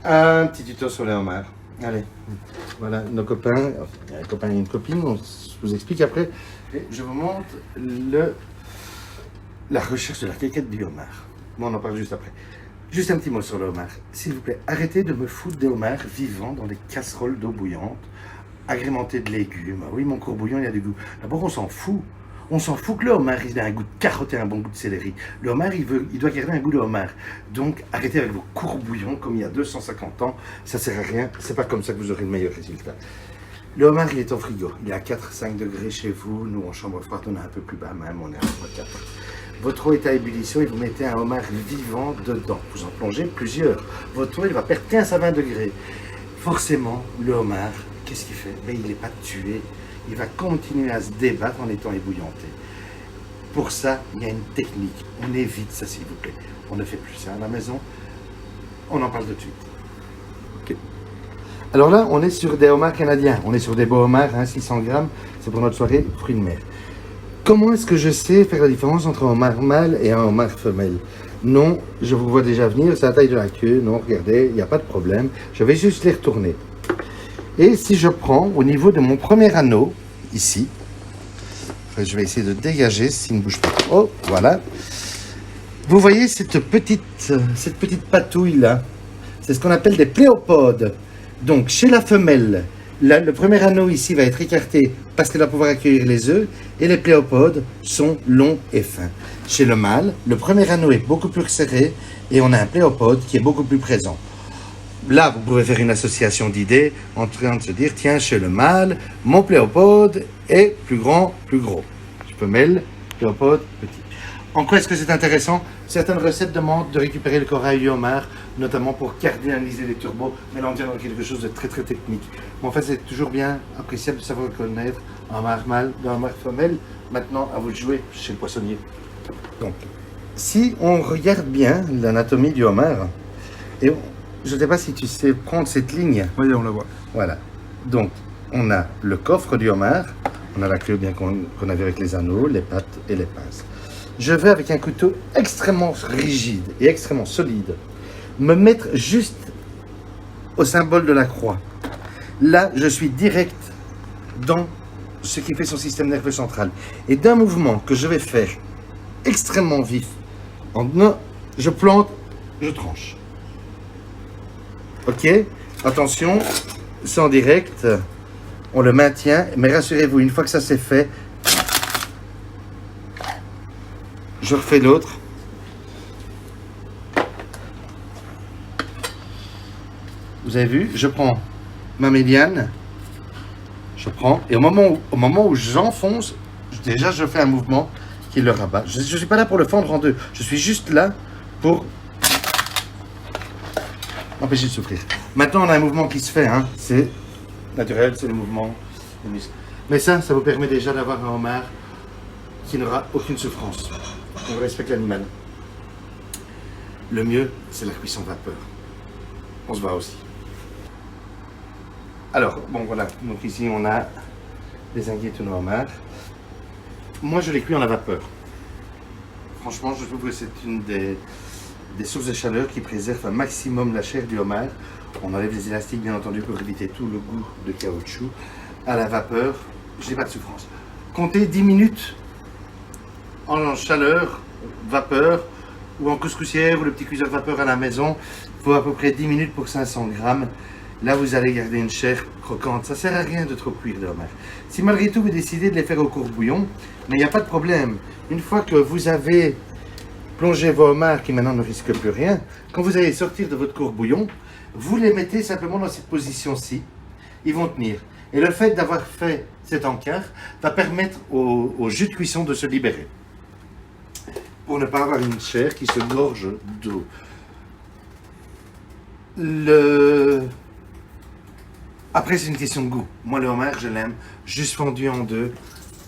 Un petit tuto sur les homards. Allez, voilà nos copains, un copain et une copine, je vous explique après. Et je vous montre la recherche de la quéquette du homard. Bon, on en parle juste après. Juste un petit mot sur le homard. S'il vous plaît, arrêtez de me foutre des homards vivants dans des casseroles d'eau bouillante, agrémentées de légumes. Ah oui, mon courbouillon, il a du goût. D'abord, on s'en fout. On s'en fout que le homard, il a un goût de carotte et un bon goût de céleri. Le homard, il doit garder un goût de homard. Donc, arrêtez avec vos courbouillons comme il y a 250 ans. Ça sert à rien. C'est pas comme ça que vous aurez le meilleur résultat. Le homard, il est au frigo. Il est à 4-5 degrés chez vous. Nous, en chambre froide, on est un peu plus bas même. On est à 4. Votre eau est à ébullition et vous mettez un homard vivant dedans. Vous en plongez plusieurs. Votre eau, il va perdre 15 à 20 degrés. Forcément, le homard, qu'est-ce qu'il fait? Ben, il n'est pas tué. Il va continuer à se débattre en étant ébouillanté. Pour ça, il y a une technique. On évite ça, s'il vous plaît. On ne fait plus ça à la maison. On en parle tout de suite. Okay. Alors là, on est sur des homards canadiens. On est sur des beaux homards, hein, 600 grammes. C'est pour notre soirée fruits de mer. Comment est-ce que je sais faire la différence entre un homard mâle et un homard femelle? Non, je vous vois déjà venir, c'est la taille de la queue. Non, regardez, il n'y a pas de problème. Je vais juste les retourner. Et si je prends au niveau de mon premier anneau, ici, je vais essayer de dégager s'il ne bouge pas. Oh, voilà. Vous voyez cette petite patouille-là, c'est ce qu'on appelle des pléopodes. Donc, chez la femelle, le premier anneau ici va être écarté parce qu'elle va pouvoir accueillir les œufs et les pléopodes sont longs et fins. Chez le mâle, le premier anneau est beaucoup plus serré et on a un pléopode qui est beaucoup plus présent. Là, vous pouvez faire une association d'idées en train de se dire, tiens, chez le mâle, mon pléopode est plus grand, plus gros. Femelle, pléopode, petit. En quoi est-ce que c'est intéressant? Certaines recettes demandent de récupérer le corail du homard, notamment pour cardinaliser les turbos, mais là on vient dans quelque chose de très très technique. Mais en fait, c'est toujours bien appréciable de savoir reconnaître un homard mâle d'un homard femelle. Maintenant, à vous de jouer chez le poissonnier. Donc, si on regarde bien l'anatomie du homard, et je ne sais pas si tu sais prendre cette ligne. Oui, on la voit. Voilà. Donc, on a le coffre du homard. On a la queue bien qu'on avait avec les anneaux, les pattes et les pinces. Je vais avec un couteau extrêmement rigide et extrêmement solide me mettre juste au symbole de la croix. Là, je suis direct dans ce qui fait son système nerveux central. Et d'un mouvement que je vais faire extrêmement vif, je plante, je tranche. Ok? Attention, c'est en direct. On le maintient, mais rassurez-vous, une fois que ça c'est fait, je refais l'autre. Vous avez vu, je prends ma médiane, et au moment où j'enfonce, déjà je fais un mouvement qui le rabat. Je ne suis pas là pour le fendre en deux, je suis juste là pour empêcher de souffrir. Maintenant, on a un mouvement qui se fait, hein, c'est naturel, c'est le mouvement des muscles. Mais ça vous permet déjà d'avoir un homard qui n'aura aucune souffrance. On respecte l'animal. Le mieux, c'est la cuisson vapeur. On se voit aussi. Alors, bon voilà, donc ici on a des inguettes ou nos homards. Moi je les cuis en la vapeur. Franchement, je trouve que c'est une des sources de chaleur qui préservent un maximum la chair du homard. On enlève les élastiques bien entendu pour éviter tout le goût de caoutchouc. À la vapeur, je n'ai pas de souffrance. Comptez 10 minutes en chaleur, vapeur, ou en couscoussière ou le petit cuiseur vapeur à la maison. Il faut à peu près 10 minutes pour 500 grammes. Là, vous allez garder une chair croquante. Ça ne sert à rien de trop cuire les homards. Si malgré tout vous décidez de les faire au courbouillon, mais il n'y a pas de problème. Une fois que vous avez plongé vos homards qui maintenant ne risquent plus rien, quand vous allez sortir de votre courbouillon, vous les mettez simplement dans cette position-ci. Ils vont tenir. Et le fait d'avoir fait cet encart va permettre au jus de cuisson de se libérer. Pour ne pas avoir une chair qui se gorge d'eau. Après, c'est une question de goût. Moi, le homard, je l'aime juste fondu en deux,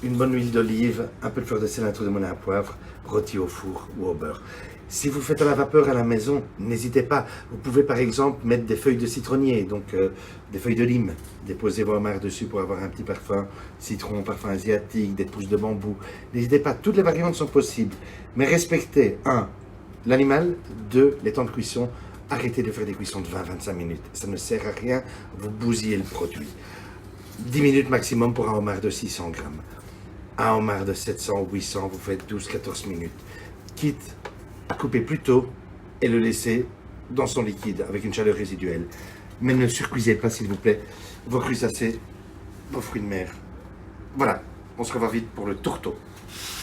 une bonne huile d'olive, un peu de fleur de sel, un trou de moulin à poivre, rôti au four ou au beurre. Si vous faites à la vapeur à la maison, n'hésitez pas. Vous pouvez par exemple mettre des feuilles de citronnier, donc des feuilles de lime. Déposez vos homards dessus pour avoir un petit parfum citron, parfum asiatique, des pousses de bambou. N'hésitez pas, toutes les variantes sont possibles. Mais respectez, 1, l'animal, 2, les temps de cuisson. arrêtez de faire des cuissons de 20-25 minutes. Ça ne sert à rien, vous bousillez le produit. 10 minutes maximum pour un homard de 600 grammes. Un homard de 700 ou 800, vous faites 12-14 minutes. Quitte à couper plus tôt et le laisser dans son liquide avec une chaleur résiduelle. Mais ne surcuisez pas, s'il vous plaît, vos crustacés, vos fruits de mer. Voilà, on se revoit vite pour le tourteau.